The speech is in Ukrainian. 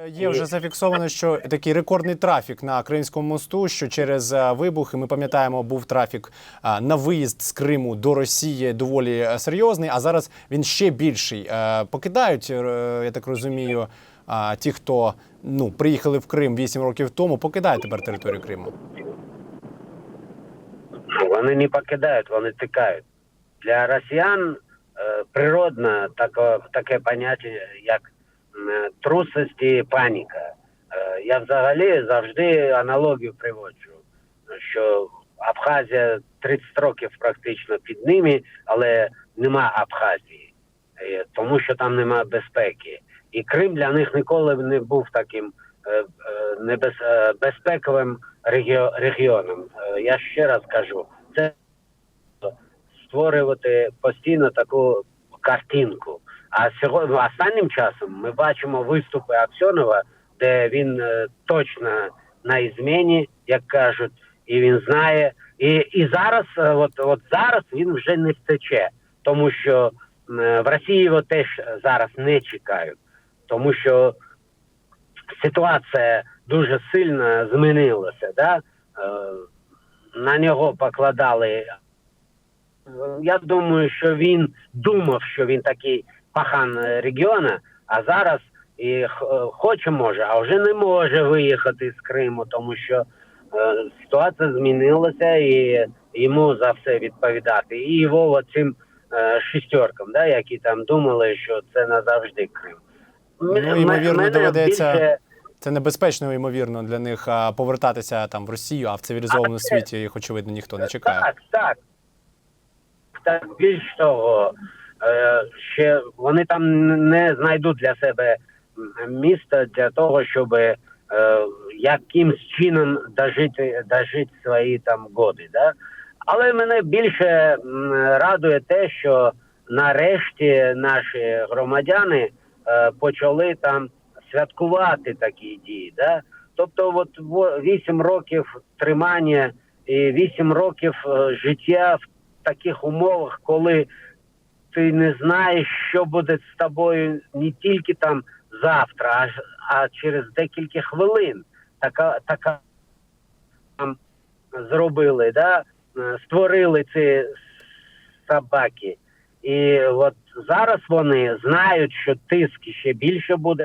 Є вже зафіксовано, що такий рекордний трафік на Кримському мосту, що через вибухи, ми пам'ятаємо, був трафік на виїзд з Криму до Росії доволі серйозний, а зараз він ще більший. Покидають, я так розумію, ті, хто приїхали в Крим 8 років тому, покидають тепер територію Криму. Вони не покидають, вони тікають. Для росіян природне таке поняття, як трусость і паніка. Я взагалі завжди аналогію приводжу, що Абхазія 30 років практично під ними, але нема Абхазії, тому що там нема безпеки. І Крим для них ніколи не був таким безпековим регіоном. Я ще раз кажу, це створювати постійно таку картинку. А сьогодні, останнім часом ми бачимо виступи Аксьонова, де він точно на зміні, як кажуть, і він знає. І зараз, от зараз він вже не втече, тому що в Росії його теж зараз не чекають, тому що ситуація дуже сильно змінилася. Да? На нього покладали. Я думаю, що він думав, що він такий пахан регіону, а зараз і хоче, може, а вже не може виїхати з Криму, тому що ситуація змінилася і йому за все відповідати. І його цим шістеркам, да, які там думали, що це назавжди Крим. Ймовірно, доведеться, це небезпечно, ймовірно, для них повертатися там в Росію, а в цивілізованому світі їх, очевидно, ніхто не чекає. Так. Більш того, ще вони там не знайдуть для себе місце для того, щоб якимсь чином дожити свої там годи. Да? Але мене більше радує те, що нарешті наші громадяни почали там святкувати такі дії. Да? Тобто от 8 років тримання і 8 років життя в таких умовах, коли ти не знаєш, що буде з тобою не тільки там завтра, а через декілька хвилин. Така там зробили, да? Створили ці собаки. І от зараз вони знають, що тиск ще більше буде.